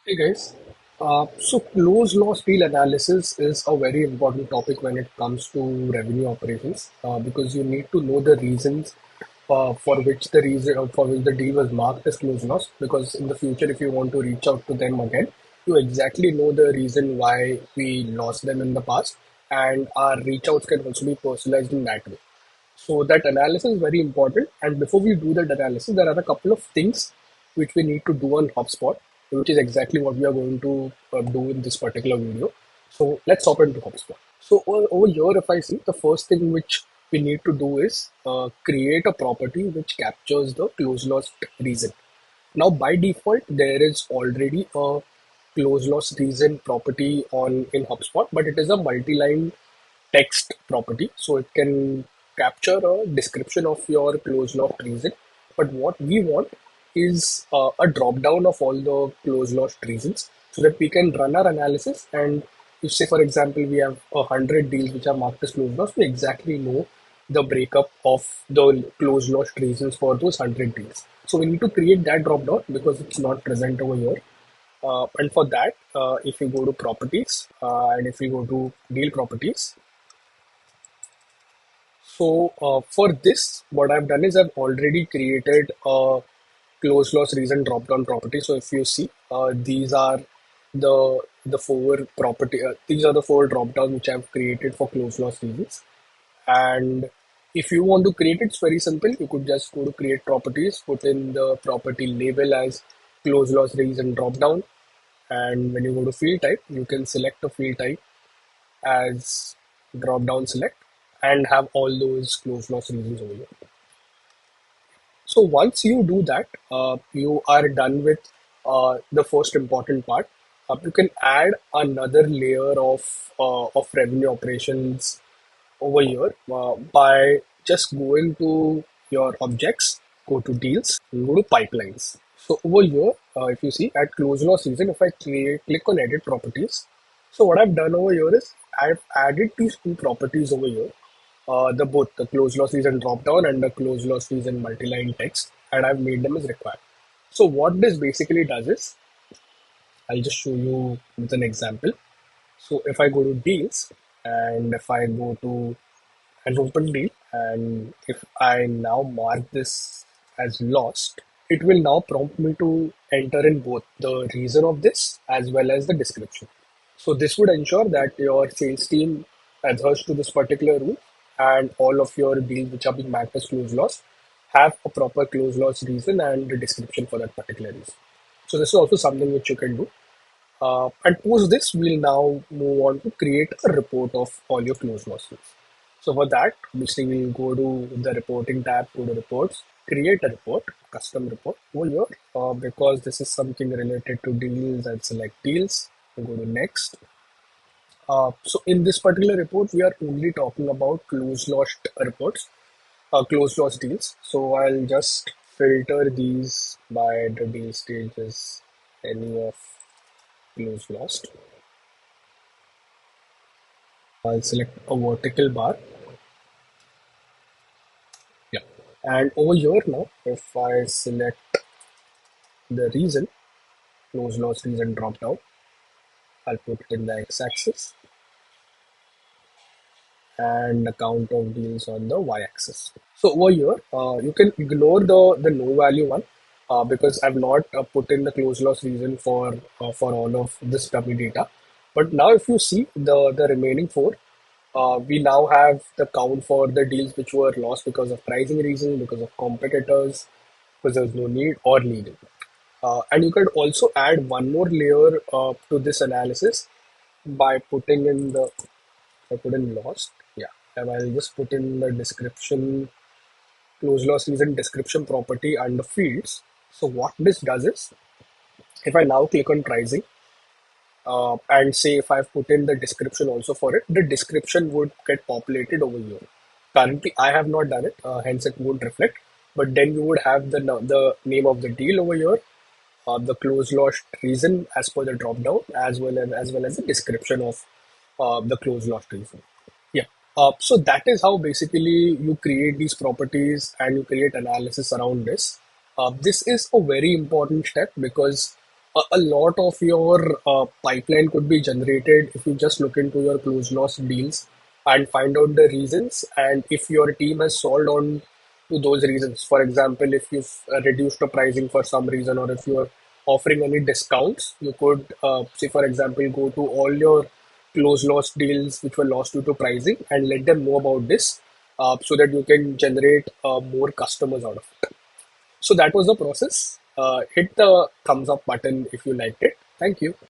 Hey guys, so close loss deal analysis is a very important topic when it comes to revenue operations because you need to know the reasons for which the deal was marked as close loss. Because in the future, if you want to reach out to them again, you exactly know the reason why we lost them in the past, and our reach outs can also be personalized in that way. So that analysis is very important. And before we do that analysis, there are a couple of things which we need to do on HubSpot, which is exactly what we are going to do in this particular video. So let's hop into HubSpot. So over here, if I see, the first thing which we need to do is create a property which captures the close loss reason. Now, by default, there is already a close loss reason property on in HubSpot, but it is a multi-line text property, so it can capture a description of your close loss reason. But what we want is a drop down of all the close loss reasons, so that we can run our analysis. And if, say, for example, we have 100 deals which are marked as close loss, we exactly know the breakup of the close loss reasons for those 100 deals. So we need to create that drop down because it's not present over here. And for that, if you go to properties and if you go to deal properties, so for this, what I've done is I've already created a close loss reason drop down property. So if you see, these are the four drop downs which I've created for close loss reasons. And if you want to create it, it's very simple. You could just go to create properties, put in the property label as close loss reason drop down, and when you go to field type, you can select a field type as drop down select and have all those close loss reasons over here. So once you do that, you are done with the first important part. You can add another layer of revenue operations over here by just going to your objects, go to deals, and go to pipelines. So over here, if you see at close loss season, if I click on edit properties, so what I've done over here is I've added these two properties over here, the both the close loss season drop down and the close loss season multi-line text, and I've made them as required. So what this basically does is, I'll just show you with an example. So if I go to deals and if I go to an open deal, and if I now mark this as lost, it will now prompt me to enter in both the reason of this as well as the description. So this would ensure that your sales team adheres to this particular rule, and all of your deals which are being marked as close loss have a proper close loss reason and the description for that particular reason. So this is also something which you can do. And post this, we'll now move on to create a report of all your close losses. So for that, obviously we'll go to the reporting tab, go to reports, create a report, custom report over here. Because this is something related to deals, and select deals. We'll go to next. So in this particular report, we are only talking about close loss reports, close loss deals. So I'll just filter these by the deal stages, any of close lost. I'll select a vertical bar. Yeah. And over here now, if I select the reason, close loss reason drop down, I'll put it in the x-axis and the count of deals on the y-axis. So over here, you can ignore the no value one because I've not put in the close loss reason for all of this dummy data. But now if you see the remaining four, we now have the count for the deals which were lost because of pricing reasons, because of competitors, because there was no need or legal. And you could also add one more layer to this analysis by putting in the, I put in lost, yeah, and I'll just put in the description, close loss reason description property under fields. So what this does is, if I now click on pricing, and say if I've put in the description also for it, the description would get populated over here. Currently, I have not done it, hence it won't reflect. But then you would have the name of the deal over here, the close loss reason as per the drop down, as well as the description of the close loss reason. Yeah. So that is how basically you create these properties and you create analysis around this. This is a very important step because A lot of your pipeline could be generated if you just look into your close loss deals and find out the reasons, and if your team has solved on to those reasons. For example, if you've reduced the pricing for some reason, or if you're offering any discounts, you could say, for example, go to all your close loss deals which were lost due to pricing and let them know about this, so that you can generate more customers out of it. So that was the process. Hit the thumbs up button if you liked it. Thank you.